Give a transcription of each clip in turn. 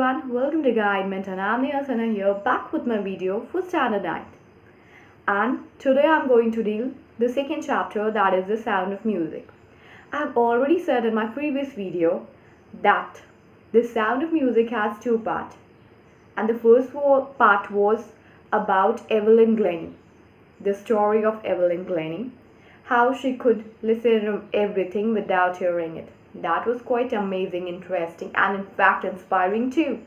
everyone, welcome to Guide Mentor. I'm Niyasana here, back with my video for Standard 9th. And today I'm going to deal the second chapter, that is the sound of music. I have already said in my previous video that the sound of music has two parts. And the first part was about Evelyn Glennie, the story of Evelyn Glennie, how she could listen to everything without hearing it. That was quite amazing, interesting, and in fact inspiring too.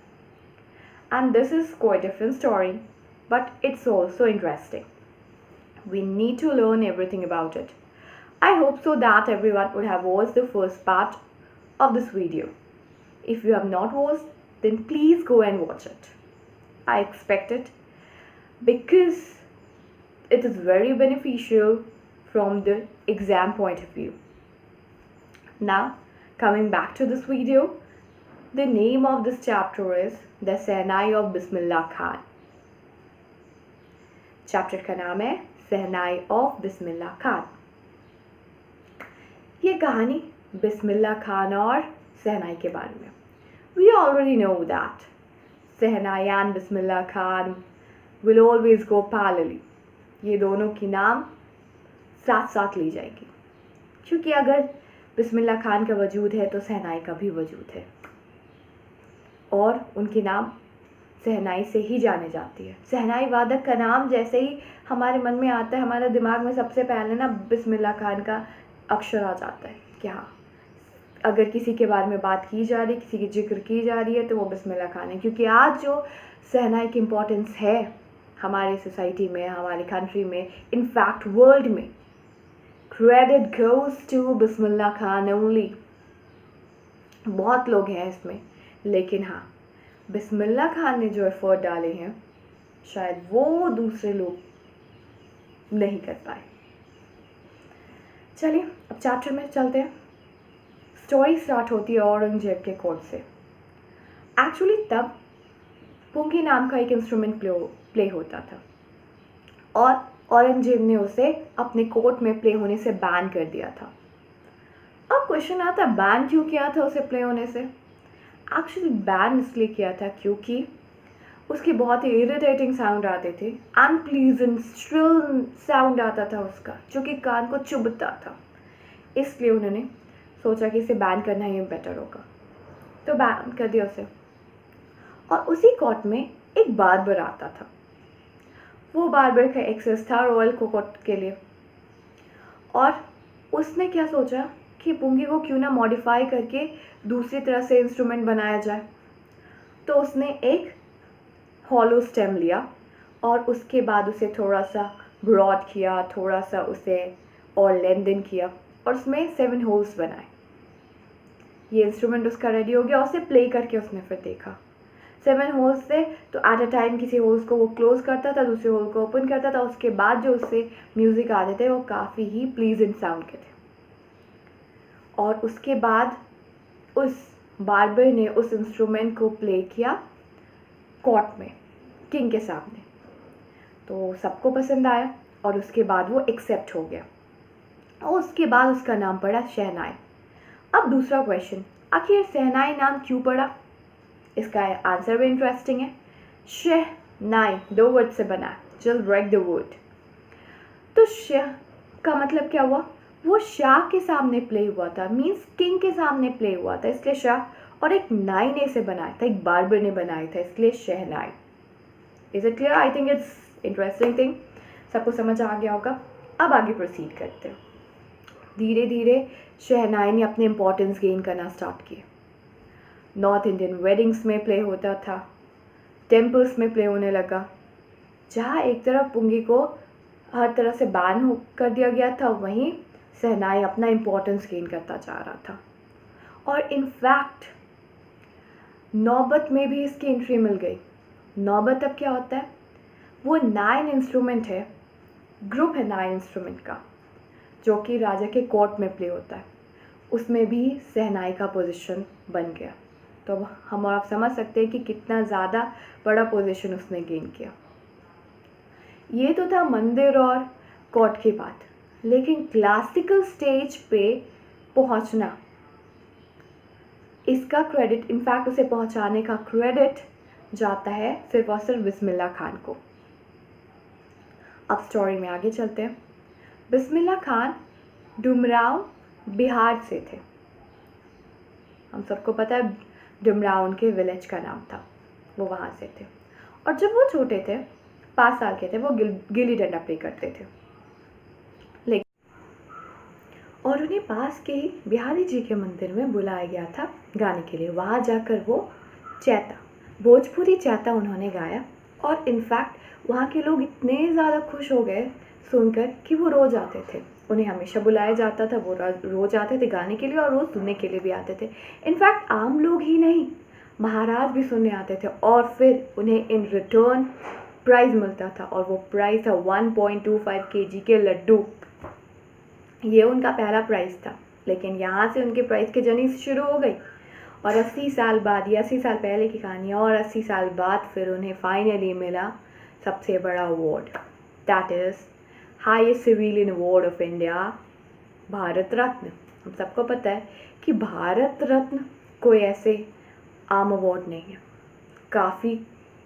And this is quite a different story, but it's also interesting. We need to learn everything about it. I hope so that everyone would have watched the first part of this video. If you have not watched, then please go and watch it. I expect it because it is very beneficial from the exam point of view. Now, coming back to this video, the name of this chapter is The Sehnai of Bismillah Khan. Chapter का नाम है सहनाई of Bismillah Khan. ये कहानी बिस्मिल्लाह खान और सहनाई के बारे में. We already know that shehnai and Bismillah Khan will always go parallelly. ये दोनों की नाम साथ साथ ली जाएगी, क्योंकि अगर बिस्मिल्लाह खान का वजूद है तो सहनाई का भी वजूद है और उनके नाम सहनाई से ही जाने जाती है. सहनाई वादक का नाम जैसे ही हमारे मन में आता है, हमारे दिमाग में सबसे पहले ना बिस्मिल्लाह खान का अक्षर आ जाता है कि हाँ, अगर किसी के बारे में बात की जा रही है, किसी की जिक्र की जा रही है तो वो बिस्मिल्लाह खान है. क्योंकि आज जो सहनाई की इम्पोर्टेंस है हमारी सोसाइटी में, हमारी कंट्री में, इनफैक्ट वर्ल्ड में, credit goes to Bismillah Khan only. बहुत लोग हैं इसमें, लेकिन हाँ, बिस्मिल्लाह खान ने जो एफर्ट डाले हैं शायद वो दूसरे लोग नहीं कर पाए. चलिए अब चैप्टर में चलते हैं. स्टोरी स्टार्ट होती है औरंगजेब के कोर्ट से. एक्चुअली तब पुंगी नाम का एक इंस्ट्रूमेंट प्ले होता था और औरंगजेब ने उसे अपने कोर्ट में प्ले होने से बैन कर दिया था. अब क्वेश्चन आता है, बैन क्यों किया था उसे प्ले होने से? एक्चुअली बैन इसलिए किया था क्योंकि उसके बहुत ही इरिटेटिंग साउंड आते थे, अनप्लीजेंट श्रिल साउंड आता था उसका, जो कि कान को चुभता था. इसलिए उन्होंने सोचा कि इसे बैन करना ही बेटर होगा, तो बैन कर दिया उसे. और उसी कोर्ट में एक बार्बर आता था. वो बार्बर का एक्सेस था रॉयल कोर्ट के लिए, और उसने क्या सोचा कि पुंगी को क्यों ना मॉडिफाई करके दूसरी तरह से इंस्ट्रूमेंट बनाया जाए. तो उसने एक हॉलो स्टेम लिया और उसके बाद उसे थोड़ा सा ब्रॉड किया, थोड़ा सा उसे और लेंथन किया और उसमें 7 होल्स बनाए. ये इंस्ट्रूमेंट उसका रेडी हो गया. उसे प्ले करके उसने फिर देखा 7 होल्स से, तो एट अ टाइम किसी होल्स को वो क्लोज करता था, दूसरे होल को ओपन करता था. उसके बाद जो उससे म्यूज़िक आते थे वो काफ़ी ही प्लीजेंट साउंड के थे. और उसके बाद उस बार्बर ने उस इंस्ट्रूमेंट को प्ले किया कोर्ट में किंग के सामने. तो सबको पसंद आया और उसके बाद वो एक्सेप्ट हो गया और उसके बाद उसका नाम पड़ा शहनाई. अब दूसरा क्वेश्चन, आखिर शहनाई नाम क्यों पड़ा? इसका आंसर भी इंटरेस्टिंग है. शहनाई 2 वर्ड से बना, जस्ट ब्रेक द वर्ड. तो शह का मतलब क्या हुआ? वो शाह के सामने प्ले हुआ था, मीन्स किंग के सामने प्ले हुआ था, इसलिए शाह. और एक नाई ने इसे बनाया था, एक बार्बर ने बनाया था, इसलिए शहनाई. Is it clear? I think it's interesting thing. सबको समझ आ गया होगा. अब आगे प्रोसीड करते हैं. धीरे धीरे शहनाई ने अपने इम्पोर्टेंस गेन करना स्टार्ट किए. नॉर्थ इंडियन वेडिंग्स में प्ले होता था, टेम्पल्स में प्ले होने लगा. जहाँ एक तरफ पुंगी को हर तरह से बैन कर दिया गया था, वहीं शहनाई अपना इम्पोर्टेंस गेन करता जा रहा था. और इनफैक्ट नौबत में भी इसकी एंट्री मिल गई. नौबत अब क्या होता है? वो 9 इंस्ट्रूमेंट है, ग्रुप है 9 इंस्ट्रूमेंट का, जो कि राजा के कोर्ट में प्ले होता है. उसमें भी शहनाई का पोजीशन बन गया. तो हम और आप समझ सकते हैं कि कितना ज़्यादा बड़ा पोजीशन उसने गेन किया. ये तो था मंदिर और कोर्ट की बात, लेकिन क्लासिकल स्टेज पे पहुंचना इसका क्रेडिट, इनफैक्ट उसे पहुंचाने का क्रेडिट जाता है सिर्फ और सिर्फ बिस्मिल्लाह खान को। अब स्टोरी में आगे चलते हैं। बिस्मिल्लाह खान डुमराव बिहार से थे। हम सबको पता है डुमराव उनके विलेज का नाम था, वो वहाँ से थे। और जब वो छोटे थे, 5 साल के थे, वो गिल्ली डंडा प्ले करते थे। और उन्हें पास के ही बिहारी जी के मंदिर में बुलाया गया था गाने के लिए। वहाँ जाकर वो चैता, भोजपुरी चैता उन्होंने गाया। और इनफैक्ट वहाँ के लोग इतने ज़्यादा खुश हो गए सुनकर कि वो रोज़ आते थे। उन्हें हमेशा बुलाया जाता था, वो रोज़ आते थे गाने के लिए और रोज़ सुनने के लिए भी आते थे। इनफैक्ट आम लोग ही नहीं, महाराज भी सुनने आते थे। और फिर उन्हें इन रिटर्न प्राइज़ मिलता था, और वो प्राइज़ था 1.25 kg के लड्डू। ये उनका पहला प्राइज़ था। लेकिन यहाँ से उनके प्राइज़ की जर्नी शुरू हो गई। और 80 साल बाद, ये 80 साल पहले की कहानी है, और 80 साल बाद फिर उन्हें फाइनली मिला सबसे बड़ा award, that is highest civilian award of India, Bharat Ratna. हम सबको पता है कि भारत रत्न कोई ऐसे आम अवार्ड नहीं है, काफ़ी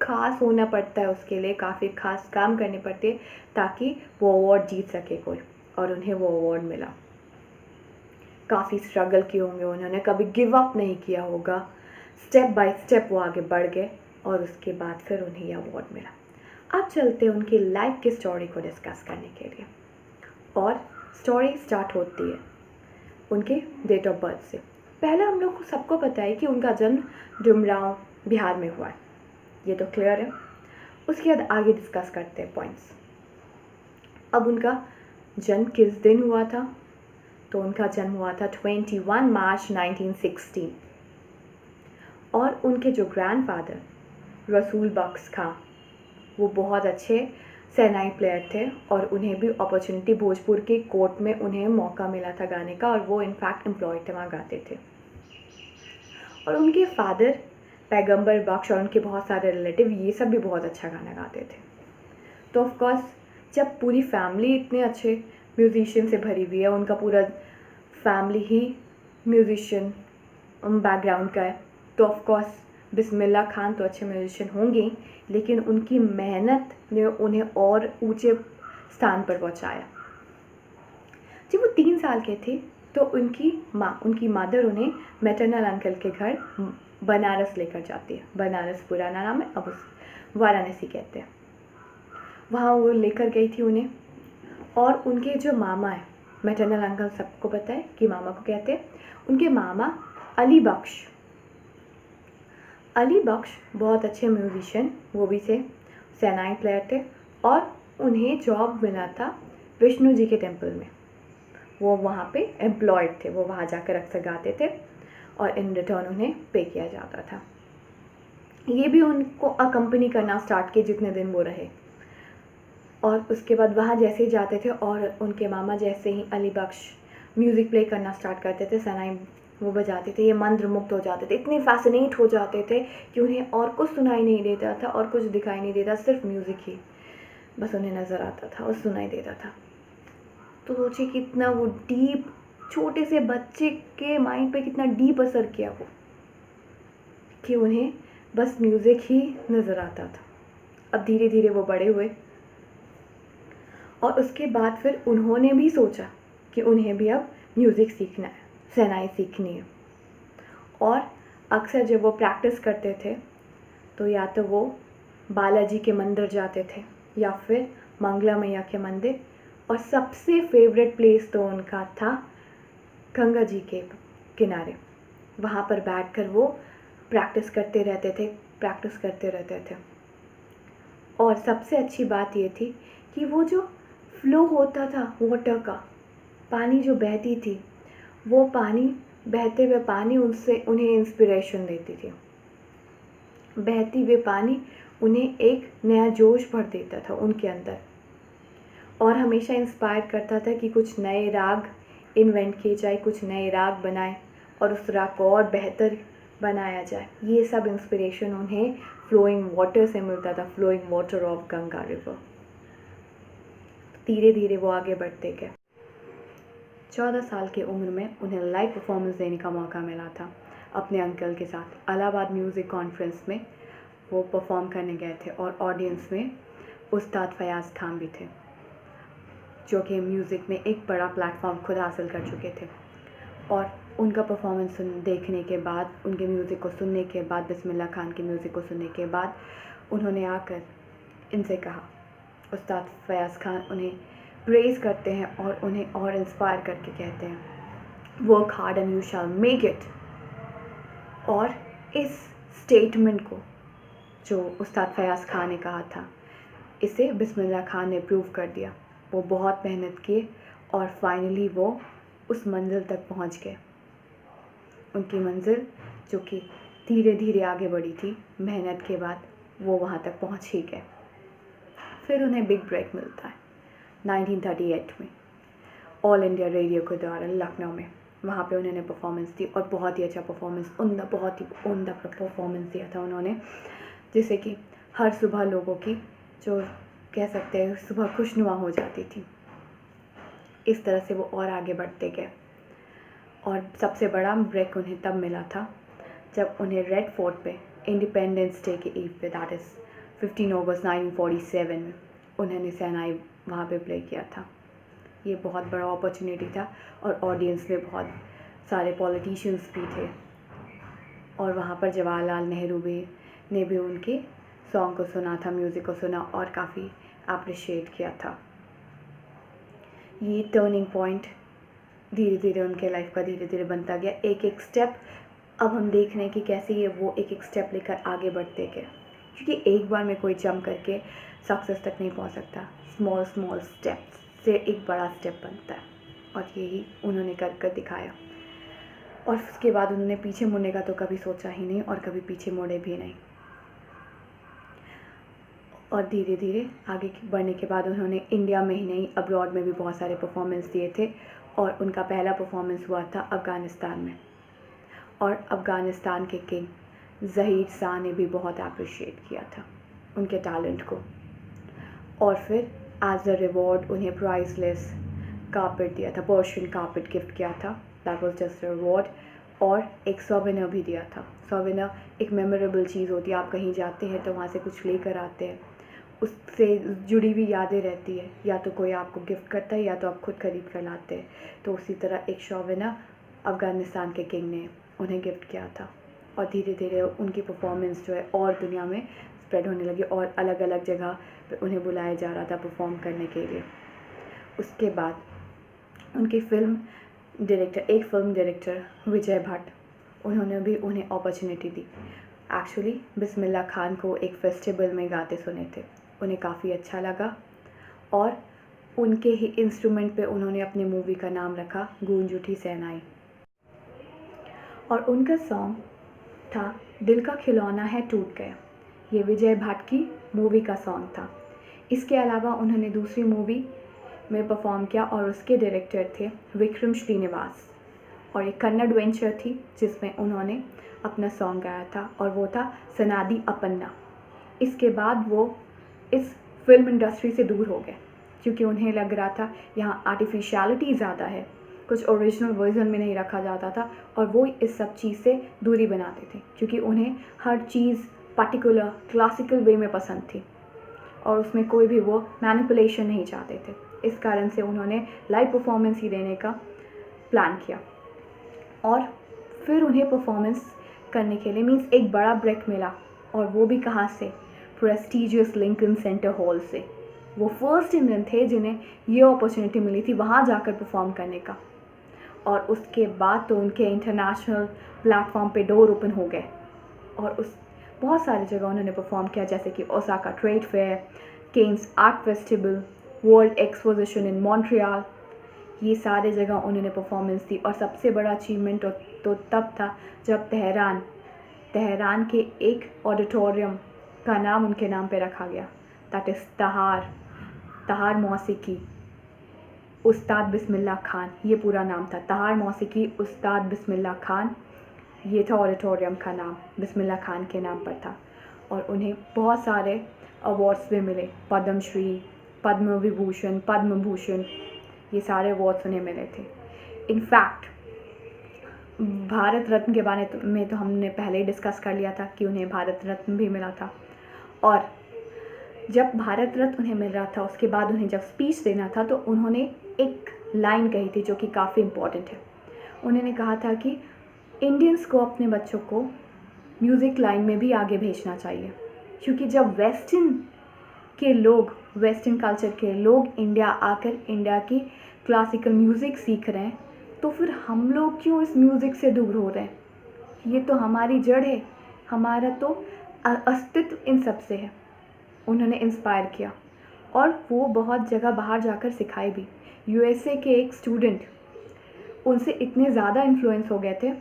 खास होना पड़ता है उसके लिए, काफ़ी खास काम करने पड़ते हैं ताकि वो अवार्ड जीत सके कोई। और उन्हें वो अवार्ड मिला। काफ़ी स्ट्रगल किए होंगे उन्होंने, कभी गिव अप नहीं किया होगा, स्टेप बाय स्टेप वो आगे बढ़ गए और उसके बाद फिर उन्हें यह अवार्ड मिला। अब चलते हैं उनकी लाइफ की स्टोरी को डिस्कस करने के लिए। और स्टोरी स्टार्ट होती है उनके डेट ऑफ बर्थ से। पहले हम लोग को सबको पता है कि उनका जन्म डुमराव बिहार में हुआ है, ये तो क्लियर है। उसके बाद आगे डिस्कस करते हैं पॉइंट्स। अब उनका जन्म किस दिन हुआ था? तो उनका जन्म हुआ था 21 मार्च 1916। और उनके जो ग्रैंडफादर रसूल बख्श खां, वो बहुत अच्छे शहनाई प्लेयर थे और उन्हें भी अपॉर्चुनिटी, भोजपुर के कोर्ट में उन्हें मौका मिला था गाने का, और वो इनफैक्ट एम्प्लॉयड थे, वहाँ गाते थे। और उनके फादर पैगंबर बख्श और उनके बहुत सारे रिलेटिव, ये सब भी बहुत अच्छा गाना गाते थे। तो ऑफकोर्स जब पूरी फैमिली इतने अच्छे म्यूज़िशियन से भरी हुई है, उनका पूरा फैमिली ही म्यूज़िशियन बैकग्राउंड का है, तो ऑफकोर्स बिस्मिल्लाह खान तो अच्छे म्यूज़िशियन होंगे, लेकिन उनकी मेहनत ने उन्हें और ऊंचे स्थान पर पहुंचाया। जब वो 3 साल के थे तो उनकी मदर उन्हें मैटरनल अंकल के घर बनारस लेकर जाती है। बनारस पुराना नाम है, अब उस वाराणसी कहते हैं। वहाँ वो लेकर गई थी उन्हें। और उनके जो मामा है, मैटरनल अंकल सबको पता है कि मामा को कहते हैं, उनके मामा अली बख्श बहुत अच्छे म्यूजिशियन, वो भी थे, शहनाई प्लेयर थे। और उन्हें जॉब मिला था विष्णु जी के टेम्पल में, वो वहाँ पे एम्प्लॉयड थे, वो वहाँ जाकर अक्सर गाते थे और इन रिटर्न उन्हें पे किया जाता था। ये भी उनको अकम्पनी करना स्टार्ट किए जितने दिन वो रहे। और उसके बाद वहाँ जैसे ही जाते थे और उनके मामा जैसे ही अली बख्श म्यूज़िक प्ले करना स्टार्ट करते थे, शहनाई वो बजाते थे, ये मंत्र मुक्त हो जाते थे, इतने फैसिनेट हो जाते थे कि उन्हें और कुछ सुनाई नहीं देता था और कुछ दिखाई नहीं देता, सिर्फ म्यूज़िक ही बस उन्हें नज़र आता था और सुनाई देता था। तो सोचिए कितना वो डीप, छोटे से बच्चे के माइंड पे कितना डीप असर किया वो, कि उन्हें बस म्यूज़िक ही नज़र आता था। अब धीरे धीरे वो बड़े हुए और उसके बाद फिर उन्होंने भी सोचा कि उन्हें भी अब म्यूज़िक सीखना है, शहनाई सीखनी है। और अक्सर जब वो प्रैक्टिस करते थे तो या तो वो बालाजी के मंदिर जाते थे या फिर मंगला मैया के मंदिर, और सबसे फेवरेट प्लेस तो उनका था गंगा जी के किनारे। वहाँ पर बैठकर वो प्रैक्टिस करते रहते थे। और सबसे अच्छी बात ये थी कि वो जो फ्लो होता था वाटर का, पानी जो बहती थी, वो पानी, बहते हुए पानी उनसे उन्हें इंस्पिरेशन देती थी। बहती हुए पानी उन्हें एक नया जोश भर देता था उनके अंदर, और हमेशा इंस्पायर करता था कि कुछ नए राग इन्वेंट किए जाए, कुछ नए राग बनाए और उस राग को और बेहतर बनाया जाए। ये सब इंस्पिरेशन उन्हें फ्लोइंग वाटर से मिलता था, flowing water of Ganga river. धीरे धीरे वो आगे बढ़ते गए। 14 साल की उम्र में उन्हें लाइव परफॉर्मेंस देने का मौका मिला था अपने अंकल के साथ इलाहाबाद म्यूज़िक कॉन्फ्रेंस में वो परफॉर्म करने गए थे और ऑडियंस में उस्ताद फयाज़ खान भी थे, जो कि म्यूज़िक में एक बड़ा प्लेटफॉर्म खुद हासिल कर चुके थे। और उनका परफॉर्मेंस देखने के बाद, उनके म्यूज़िक को सुनने के बाद, बिस्मिल्लाह खान के म्यूज़िक को सुनने के बाद उन्होंने आकर इनसे कहा, उस्ताद फयाज़ खान उन्हें प्रेज़ करते हैं और उन्हें और इंस्पायर करके कहते हैं, work hard and you shall make it. और इस स्टेटमेंट को जो उस्ताद फयाज़ खान ने कहा था, इसे बिस्मिल्लाह खान ने प्रूव कर दिया। वो बहुत मेहनत किए और फाइनली वो उस मंजिल तक पहुंच गए। उनकी मंजिल जो कि धीरे धीरे आगे बढ़ी थी, मेहनत के बाद वो वहाँ तक पहुँच ही गए। फिर उन्हें बिग ब्रेक मिलता है 1938 में ऑल इंडिया रेडियो के द्वारा लखनऊ में। वहाँ पे उन्होंने परफॉर्मेंस दी और बहुत ही अच्छा परफॉर्मेंस, बहुत ही उम्दा परफॉर्मेंस दिया था उन्होंने, जिससे कि हर सुबह लोगों की जो कह सकते हैं सुबह खुशनुमा हो जाती थी। इस तरह से वो और आगे बढ़ते गए और सबसे बड़ा ब्रेक उन्हें तब मिला था जब उन्हें रेड फोर्ट पे इंडिपेंडेंस डे के ईव पे, दैट इज़ 15 अगस्त 1947 में उन्होंने शहनाई वहाँ पे प्ले किया था। ये बहुत बड़ा अपॉर्चुनिटी था और ऑडियंस में बहुत सारे पॉलिटिशियंस भी थे और वहाँ पर जवाहरलाल नेहरू ने भी उनके सॉन्ग को सुना था, म्यूज़िक को सुना और काफ़ी अप्रिशिएट किया था। ये टर्निंग पॉइंट धीरे धीरे उनके लाइफ का धीरे धीरे बनता गया, एक एक स्टेप। अब हम देख रहे हैं कि कैसे ये वो एक एक स्टेप लेकर आगे बढ़ते गए, क्योंकि एक बार में कोई जंप करके सक्सेस तक नहीं पहुंच सकता। स्मॉल स्मॉल स्टेप्स से एक बड़ा स्टेप बनता है और यही उन्होंने कर दिखाया। और उसके बाद उन्होंने पीछे मुड़ने का तो कभी सोचा ही नहीं और कभी पीछे मुड़े भी नहीं। और धीरे धीरे आगे बढ़ने के बाद उन्होंने इंडिया में ही नहीं, अब्रॉड में भी बहुत सारे परफॉर्मेंस दिए थे और उनका पहला परफॉर्मेंस हुआ था अफ़गानिस्तान में। और अफ़गानिस्तान के किंग ज़हीर शाह ने भी बहुत अप्रिशिएट किया था उनके टैलेंट को और फिर एज अ रिवॉर्ड उन्हें प्राइसलेस कारपेट दिया था, पर्शियन कारपेट गिफ्ट किया था। That was just a reward. और एक सोवेनियर भी दिया था। सोवेनियर एक मेमोरेबल चीज़ होती है, आप कहीं जाते हैं तो वहाँ से कुछ लेकर आते हैं, उससे जुड़ी हुई यादें रहती है, या तो कोई आपको गिफ्ट करता है या तो आप खुद खरीद कर लाते हैं। तो उसी तरह एक सोवेनियर अफ़गानिस्तान के किंग ने उन्हें गिफ्ट किया था और धीरे धीरे उनकी परफॉर्मेंस जो है और दुनिया में स्प्रेड होने लगी और अलग अलग जगह पे उन्हें बुलाया जा रहा था परफॉर्म करने के लिए। उसके बाद उनकी एक फिल्म डायरेक्टर विजय भट्ट, उन्होंने भी उन्हें अपॉर्चुनिटी दी। एक्चुअली बिस्मिल्लाह खान को एक फेस्टिवल में गाते सुने थे, उन्हें काफ़ी अच्छा लगा और उनके ही इंस्ट्रूमेंट पे उन्होंने अपनी मूवी का नाम रखा गूंज उठी शहनाई। और उनका सॉन्ग था दिल का खिलौना है टूट गया। ये विजय भट्ट की मूवी का सॉन्ग था। इसके अलावा उन्होंने दूसरी मूवी में परफॉर्म किया और उसके डायरेक्टर थे विक्रम श्रीनिवास और एक कन्नड़ वेंचर थी जिसमें उन्होंने अपना सॉन्ग गाया था और वो था सनादी अपन्ना। इसके बाद वो इस फिल्म इंडस्ट्री से दूर हो गए क्योंकि उन्हें लग रहा था यहाँ आर्टिफिशियलिटी ज़्यादा है, कुछ ओरिजिनल वर्जन में नहीं रखा जाता था और वो इस सब चीज़ से दूरी बनाते थे क्योंकि उन्हें हर चीज़ पर्टिकुलर क्लासिकल वे में पसंद थी और उसमें कोई भी वो मैनिपुलेशन नहीं चाहते थे। इस कारण से उन्होंने लाइव परफॉर्मेंस ही देने का प्लान किया और फिर उन्हें परफॉर्मेंस करने के लिए मीन्स एक बड़ा ब्रेक मिला और वो भी कहाँ से, प्रेस्टीजियस लिंकन सेंटर हॉल से। वो फर्स्ट इंडियन थे जिन्हें ये अपॉर्चुनिटी मिली थी वहाँ जाकर परफॉर्म करने का और उसके बाद तो उनके इंटरनेशनल प्लेटफॉर्म पे डोर ओपन हो गए और उस बहुत सारी जगह उन्होंने परफॉर्म किया जैसे कि Osaka trade fair, Cannes art festival, world exposition in Montreal. ये सारे जगह उन्होंने परफॉर्मेंस दी और सबसे बड़ा अचीवमेंट तो तब था जब तेहरान के एक ऑडिटोरियम का नाम उनके नाम पे रखा गया, दैट इज़ तहार मौसीकी उस्ताद बिस्मिल्लाह खान, ये पूरा नाम था। तहार मौसीकी उस्ताद बिस्मिल्लाह खान, ये था ऑडिटोरियम का नाम, बिस्मिल्लाह खान के नाम पर था। और उन्हें बहुत सारे अवार्ड्स भी मिले, पद्मश्री, पद्म विभूषण, पद्म भूषण, ये सारे अवार्ड्स उन्हें मिले थे। इनफैक्ट भारत रत्न के बारे में तो हमने पहले ही डिस्कस कर लिया था कि उन्हें भारत रत्न भी मिला था। और जब भारत रत्न उन्हें मिल रहा था उसके बाद उन्हें जब स्पीच देना था तो उन्होंने एक लाइन कही थी जो कि काफ़ी इम्पोर्टेंट है। उन्होंने कहा था कि इंडियंस को अपने बच्चों को म्यूज़िक लाइन में भी आगे भेजना चाहिए, क्योंकि जब वेस्टर्न कल्चर के लोग इंडिया आकर इंडिया की क्लासिकल म्यूज़िक सीख रहे हैं, तो फिर हम लोग क्यों इस म्यूज़िक से दूर हो रहे हैं? ये तो हमारी जड़ है, हमारा तो अस्तित्व इन सब से है। उन्होंने इंस्पायर किया और वो बहुत जगह बाहर जाकर सिखाए भी। यूएसए के एक स्टूडेंट उनसे इतने ज़्यादा इन्फ्लुएंस हो गए थे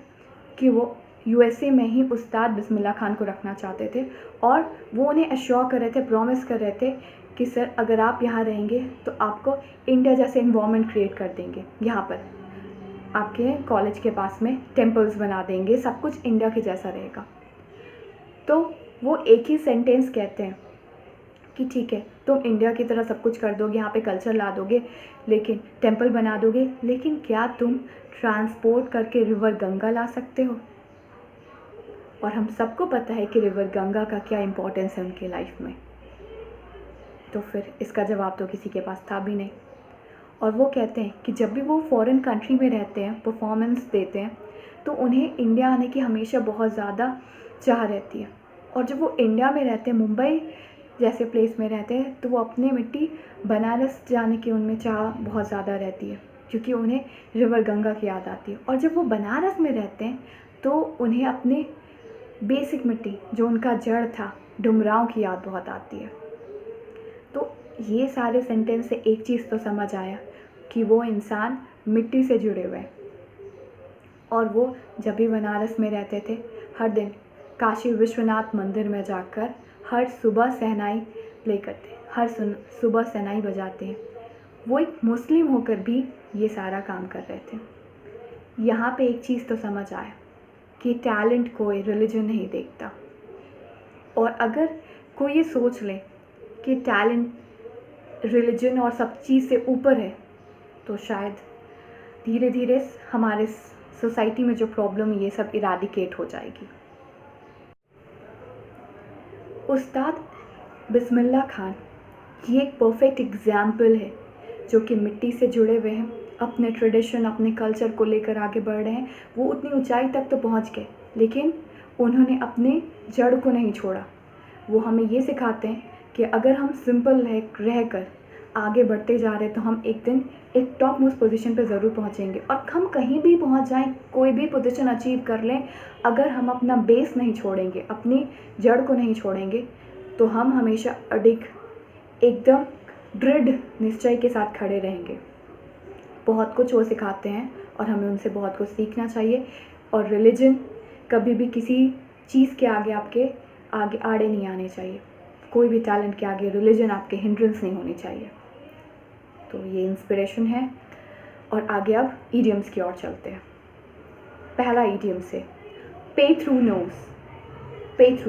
कि वो यूएसए में ही उस्ताद बिस्मिल्लाह खान को रखना चाहते थे, और वो उन्हें एश्योर कर रहे थे, प्रॉमिस कर रहे थे कि सर अगर आप यहाँ रहेंगे तो आपको इंडिया जैसे इन्वायरमेंट क्रिएट कर देंगे, यहाँ पर आपके कॉलेज के पास में टेम्पल्स बना देंगे, सब कुछ इंडिया के जैसा रहेगा। तो वो एक ही सेंटेंस कहते हैं कि ठीक है, तुम इंडिया की तरह सब कुछ कर दोगे, यहाँ पे कल्चर ला दोगे, लेकिन टेम्पल बना दोगे, लेकिन क्या तुम ट्रांसपोर्ट करके रिवर गंगा ला सकते हो? और हम सबको पता है कि रिवर गंगा का क्या इम्पोर्टेंस है उनकी लाइफ में। तो फिर इसका जवाब तो किसी के पास था भी नहीं। और वो कहते हैं कि जब भी वो फॉरेन कंट्री में रहते हैं, परफॉर्मेंस देते हैं, तो उन्हें इंडिया आने की हमेशा बहुत ज़्यादा चाह रहती है। और जब वो इंडिया में रहते हैं, मुंबई जैसे प्लेस में रहते हैं, तो वो अपने मिट्टी बनारस जाने की उनमें चाह बहुत ज़्यादा रहती है, क्योंकि उन्हें रिवर गंगा की याद आती है। और जब वो बनारस में रहते हैं तो उन्हें अपने बेसिक मिट्टी, जो उनका जड़ था, डुमरांव की याद बहुत आती है। तो ये सारे सेंटेंस से एक चीज़ तो समझ आया कि वो इंसान मिट्टी से जुड़े हुए हैं। और वो जब भी बनारस में रहते थे, हर दिन काशी विश्वनाथ मंदिर में जाकर हर सुबह शहनाई प्ले करते हैं, हर सुबह शहनाई बजाते हैं। वो एक मुस्लिम होकर भी ये सारा काम कर रहे थे। यहाँ पे एक चीज़ तो समझ आया कि टैलेंट कोई रिलीजन नहीं देखता। और अगर कोई ये सोच ले कि टैलेंट रिलीजन और सब चीज़ से ऊपर है, तो शायद धीरे धीरे हमारे सोसाइटी में जो प्रॉब्लम है ये सब इराडिकेट हो जाएगी। उस्ताद बिस्मिल्लाह खान ये एक परफेक्ट एग्जाम्पल है, जो कि मिट्टी से जुड़े हुए हैं, अपने ट्रेडिशन, अपने कल्चर को लेकर आगे बढ़ रहे हैं। वो उतनी ऊंचाई तक तो पहुंच गए, लेकिन उन्होंने अपने जड़ को नहीं छोड़ा। वो हमें ये सिखाते हैं कि अगर हम सिंपल रहकर आगे बढ़ते जा रहे हैं तो हम एक दिन एक टॉप मोस्ट पोजीशन पे ज़रूर पहुंचेंगे। और हम कहीं भी पहुंच जाएं, कोई भी पोजीशन अचीव कर लें, अगर हम अपना बेस नहीं छोड़ेंगे, अपनी जड़ को नहीं छोड़ेंगे, तो हम हमेशा अडिग एकदम दृढ़ निश्चय के साथ खड़े रहेंगे। बहुत कुछ वो सिखाते हैं और हमें उनसे बहुत कुछ सीखना चाहिए। और रिलीजन कभी भी किसी चीज़ के आगे आपके आगे आड़े नहीं आने चाहिए। कोई भी टैलेंट के आगे रिलीजन आपके हिंड्रेंस नहीं होनी चाहिए। तो ये इंस्पिरेशन है। और आगे अब ईडियम्स की ओर चलते हैं। पहला ईडियम से पे थ्रू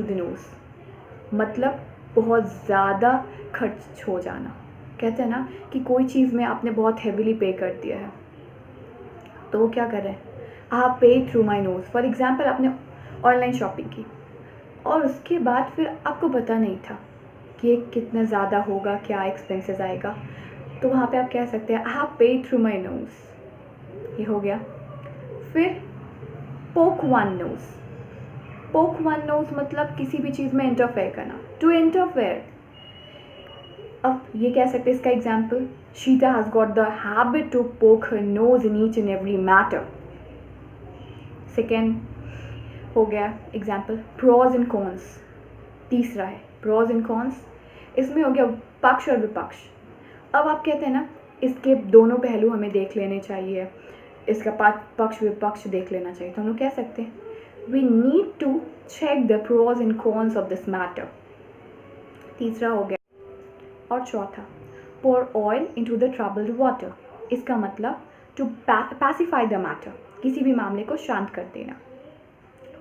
द नोज़, मतलब बहुत ज़्यादा खर्च हो जाना। कहते हैं ना कि कोई चीज़ में आपने बहुत हेविली पे कर दिया है, तो वो क्या कर रहे हैं, आप pay through my nose. For example आपने ऑनलाइन शॉपिंग की और उसके बाद फिर आपको पता नहीं था कि ये कितना ज़्यादा होगा, क्या एक्सपेंसेस आएगा, तो वहाँ पे आप कह सकते हैं I have paid through my nose. ये हो गया। फिर पोक वन नोज़ मतलब किसी भी चीज़ में इंटरफेयर करना, टू इंटरफेयर। अब ये कह सकते हैं इसका example, Sita has got the habit to poke her nose in each and every matter. Second हो गया एग्जाम्पल प्रोज एंड कॉन्स। तीसरा है प्रोज एंड कॉन्स, इसमें हो गया पक्ष और विपक्ष। अब आप कहते हैं ना इसके दोनों पहलू हमें देख लेने चाहिए, इसका पक्ष विपक्ष देख लेना चाहिए, तो हम लोग कह सकते हैं we need to check the pros and cons of this matter. तीसरा हो गया। और चौथा pour oil into the troubled water, इसका मतलब to pacify the matter, किसी भी मामले को शांत कर देना।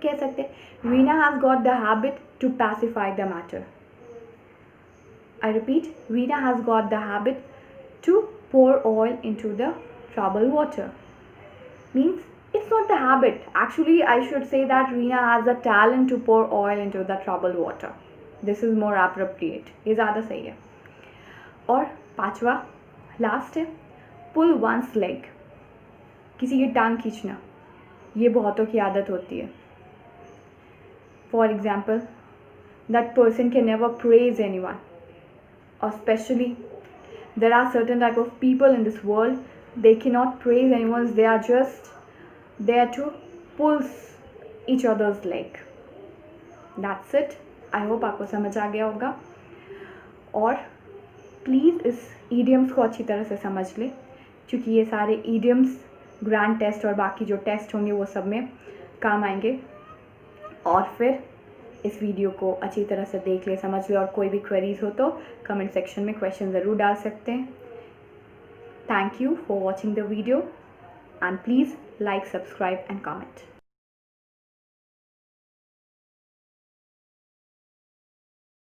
कह सकते हैं Reena has got the habit to pacify the matter. I repeat, Veena has got the habit to pour oil into the troubled water. Means it's not the habit. Actually, I should say that Reena has a talent to pour oil into the troubled water. This is more appropriate. ये ज़्यादा सही है. और पांचवा last है, पुल once leg. किसी की टांग खींचना, ये बहुतों की आदत होती है. For example, that person can never praise anyone, or especially there are certain type of people in this world, they cannot praise anyone, they are just there to pull each other's leg. That's it. I hope आपको समझ आ गया होगा. और please इस idioms को अच्छी तरह से समझ ले, क्योंकि ये सारे ईडियम्स ग्रैंड टेस्ट और बाकी जो टेस्ट होंगे वो सब में काम आएंगे. और फिर इस वीडियो को अच्छी तरह से देख ले, समझ ले, और कोई भी क्वेरीज हो तो कमेंट सेक्शन में क्वेश्चन ज़रूर डाल सकते हैं. Thank you for watching the video and please like, subscribe and comment.